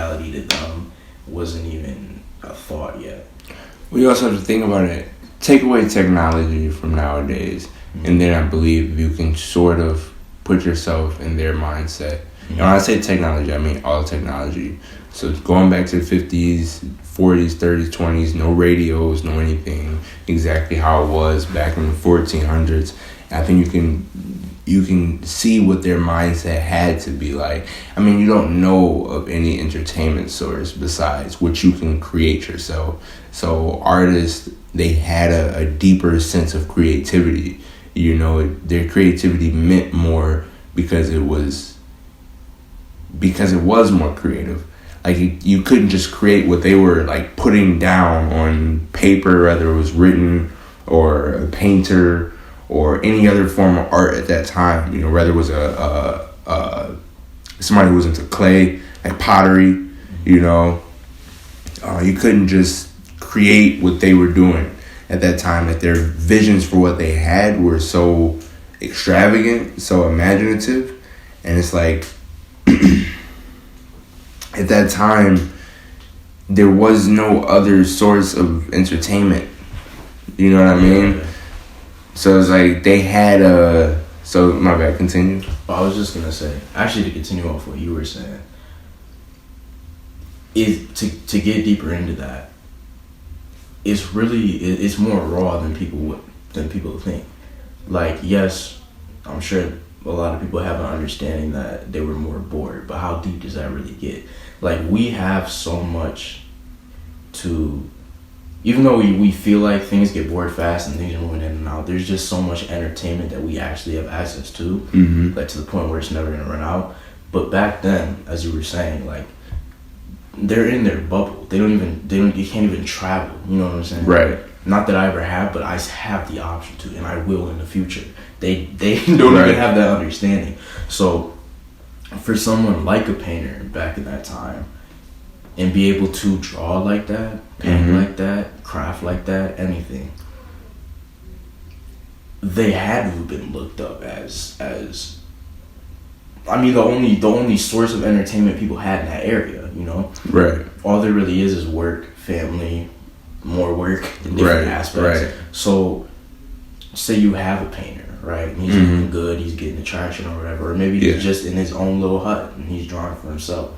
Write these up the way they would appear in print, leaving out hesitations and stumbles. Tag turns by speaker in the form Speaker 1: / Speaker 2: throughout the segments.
Speaker 1: reality to them wasn't even a thought yet.
Speaker 2: We also have to think about it. Take away technology from nowadays, and then I believe you can sort of put yourself in their mindset. And when I say technology, I mean all technology. So going back to the 50s, 40s, 30s, 20s, no radios, no anything, exactly how it was back in the 1400s. I think you can see what their mindset had to be like. I mean, you don't know of any entertainment source besides what you can create yourself. So artists, they had a deeper sense of creativity. You know, their creativity meant more because it was more creative. Like you couldn't just create what they were like putting down on paper, whether it was written or a painter or any other form of art at that time. You know, whether it was somebody who was into clay, like pottery. You know, you couldn't just create what they were doing at that time. That their visions for what they had were so extravagant, so imaginative, and it's like. At that time, there was no other source of entertainment. You know what I mean? Yeah. So it's like they had a... So, my bad, continue.
Speaker 1: I was just going to say, actually to continue off what you were saying, is to get deeper into that, it's more raw than people think. Like, yes, I'm sure a lot of people have an understanding that they were more bored, but how deep does that really get? Like, we have so much to, even though we feel like things get bored fast and things are moving in and out, there's just so much entertainment that we actually have access to, like to the point where it's never gonna run out. But back then, as you were saying, like, they're in their bubble. You can't even travel. You know what I'm saying?
Speaker 2: Right.
Speaker 1: Not that I ever have, but I have the option to, and I will in the future. They don't even have that understanding. So for someone like a painter back in that time and be able to draw like that, paint like that, craft like that, anything, they had to have been looked up as I mean, the only source of entertainment people had in that area, you know?
Speaker 2: Right.
Speaker 1: All there really is work, family, more work in different aspects. Right. So say you have a painter, right? And he's doing good, he's getting the traction or whatever, or maybe he's just in his own little hut and he's drawing for himself.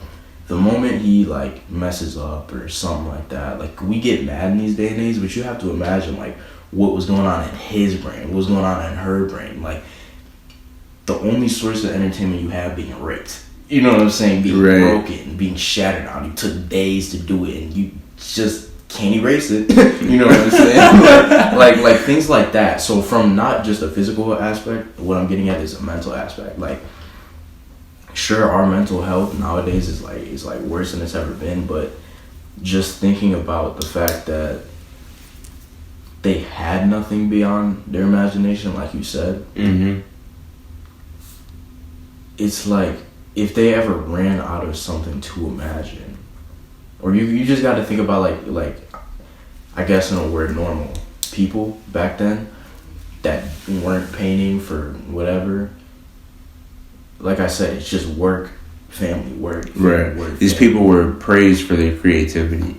Speaker 1: The moment he like messes up or something like that, like we get mad in these day and age, but you have to imagine like what was going on in his brain, what was going on in her brain. Like the only source of entertainment you have being ripped, you know what I'm saying, being broken, being shattered on. You took days to do it and you just can't erase it. You know what I'm saying? like things like that. So from not just a physical aspect, what I'm getting at is a mental aspect. Like, sure, our mental health nowadays is like worse than it's ever been, but just thinking about the fact that they had nothing beyond their imagination, like you said, it's like if they ever ran out of something to imagine, or you just got to think about like I guess in a word, normal people back then that weren't painting for whatever. Like I said, it's just work, family, work.
Speaker 2: Right.
Speaker 1: Work,
Speaker 2: These people were praised for their creativity.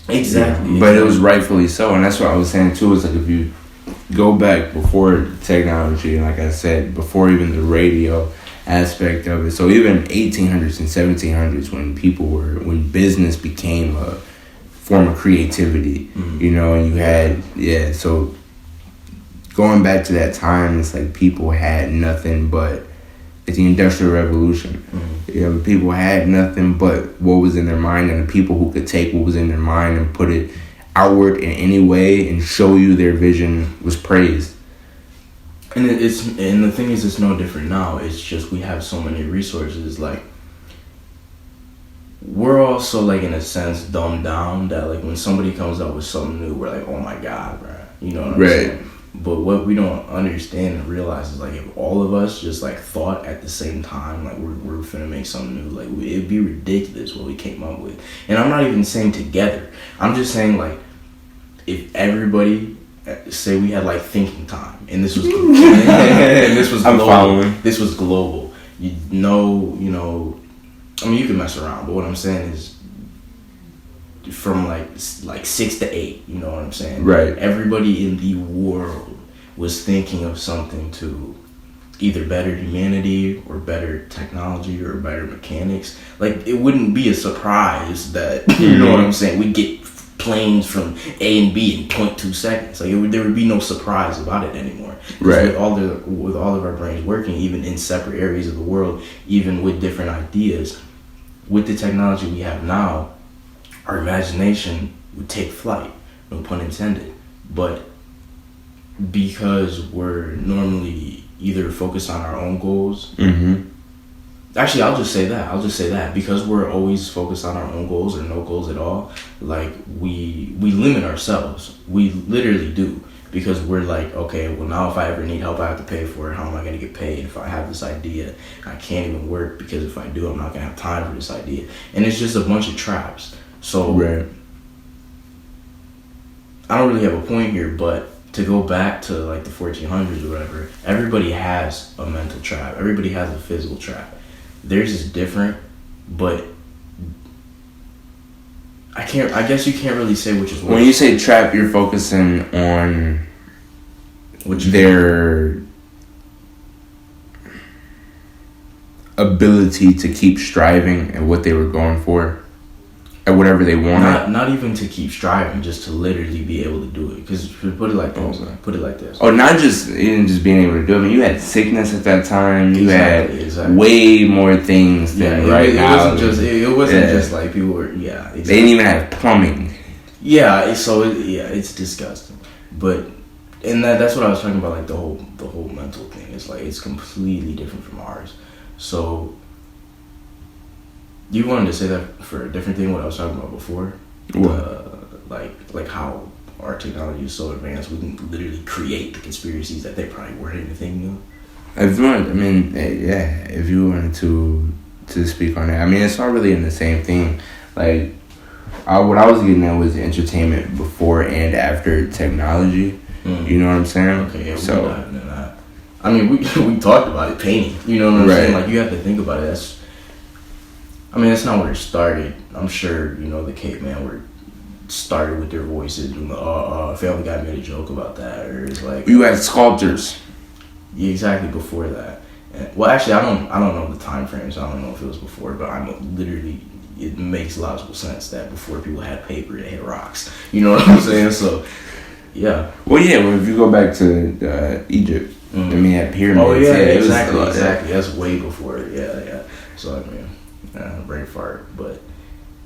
Speaker 1: Exactly.
Speaker 2: But it was rightfully so, and that's what I was saying too. Is like if you go back before technology, and like I said, before even the radio aspect of it. So even 1800s and 1700s, when business became a form of creativity, you know, and you had so going back to that time, it's like people had nothing but the Industrial Revolution. You know, people had nothing but what was in their mind, and the people who could take what was in their mind and put it outward in any way and show you their vision was praised.
Speaker 1: And the thing is, it's no different now. It's just we have so many resources. Like, we're also like in a sense dumbed down that like when somebody comes up with something new, we're like, oh my god, bro. You know what I'm saying? But what we don't understand and realize is like if all of us just like thought at the same time, like we're finna make something new, like it'd be ridiculous what we came up with. And I'm not even saying together. I'm just saying like if everybody say we had like thinking time and this was and this was global. I'm following. This was global. You know, I mean you can mess around, but what I'm saying is from like 6 to 8. You know what I'm saying?
Speaker 2: Right.
Speaker 1: Everybody in the world was thinking of something to either better humanity or better technology or better mechanics. Like, it wouldn't be a surprise that, you know what I'm saying, we get planes from A and B in 0.2 seconds. Like, there would be no surprise about it anymore.
Speaker 2: Right.
Speaker 1: With all of our brains working, even in separate areas of the world, even with different ideas, with the technology we have now, our imagination would take flight, no pun intended. But because we're normally either focused on our own goals.
Speaker 2: Mm-hmm.
Speaker 1: Actually, I'll just say that because we're always focused on our own goals or no goals at all. Like, we limit ourselves. We literally do, because we're like, okay, well, now if I ever need help, I have to pay for it. How am I going to get paid? If I have this idea, I can't even work, because if I do, I'm not going to have time for this idea. And it's just a bunch of traps. So
Speaker 2: right.
Speaker 1: I don't really have a point here, but to go back to like the 1400s or whatever, everybody has a mental trap. Everybody has a physical trap. Theirs is different, but I guess you can't really say which is worse.
Speaker 2: When you say trap, you're focusing on their ability to keep striving at what they were going for, at whatever they wanted.
Speaker 1: Not even to keep striving, just to literally be able to do it. Because put it like this.
Speaker 2: Oh, not just even just being able to do it. I mean, you had sickness at that time. You
Speaker 1: exactly.
Speaker 2: had way more things than right now.
Speaker 1: It wasn't just like people were. Yeah, exactly.
Speaker 2: They didn't even have plumbing.
Speaker 1: Yeah, so it's disgusting. But that's what I was talking about. Like the whole mental thing. It's like it's completely different from ours. So. You wanted to say that for a different thing, what I was talking about before?
Speaker 2: What?
Speaker 1: Like how our technology is so advanced, we can literally create the conspiracies that they probably weren't even thinking of.
Speaker 2: If you wanted to speak on that, I mean, it's not really in the same thing. Like, what I was getting at was entertainment before and after technology. You know what I'm saying?
Speaker 1: Okay, yeah, so we're not into that. I mean, we talked about it, painting. You know what I'm saying? Like, you have to think about it. That's not where it started. I'm sure, the caveman were started with their voices. Family Guy made a joke about that, or it's like
Speaker 2: you had sculptors.
Speaker 1: Yeah, exactly before that. Well, actually, I don't know the time frame, so I don't know if it was before, but it makes logical sense that before people had paper, they had rocks. You know what I'm saying? So, yeah.
Speaker 2: Well, if you go back to Egypt, I mean, they had pyramids.
Speaker 1: Oh yeah, exactly. That's way before. Yeah. So I mean. Brain fart, but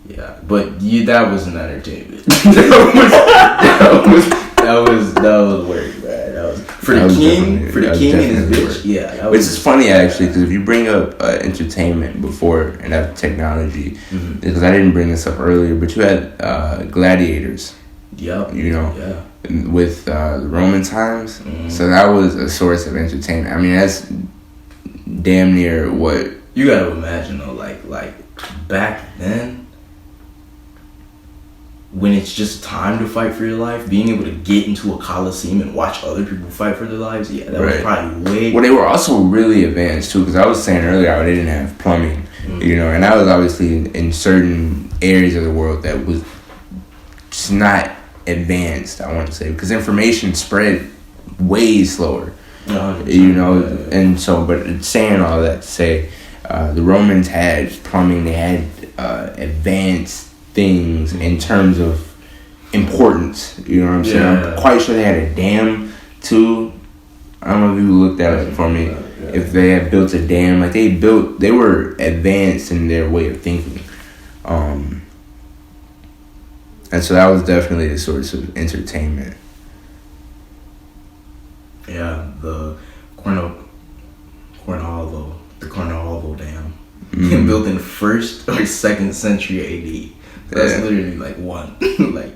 Speaker 1: that wasn't entertainment. that was work, man. That was for the king and his bitch. Yeah,
Speaker 2: which is funny actually, because if you bring up entertainment before and after technology, because I didn't bring this up earlier, but you had gladiators.
Speaker 1: Yep.
Speaker 2: With the Roman times, so that was a source of entertainment. I mean, that's damn near what.
Speaker 1: You gotta imagine though, like back then, when it's just time to fight for your life, being able to get into a coliseum and watch other people fight for their lives, that was probably way.
Speaker 2: Well, they were also really advanced too, because I was saying earlier how they didn't have plumbing, and that was obviously in certain areas of the world that was just not advanced. I want to say, because information spread way slower, and so. But saying all that to say. The Romans had plumbing. They had advanced things in terms of importance. You know what I'm saying? I'm quite sure they had a dam too. I don't know if you looked at it for me. If they had built a dam, like they were advanced in their way of thinking. And so that was definitely a source of entertainment.
Speaker 1: Yeah, the Cornwall Dam, built in 1st or 2nd century AD. That's literally like one, like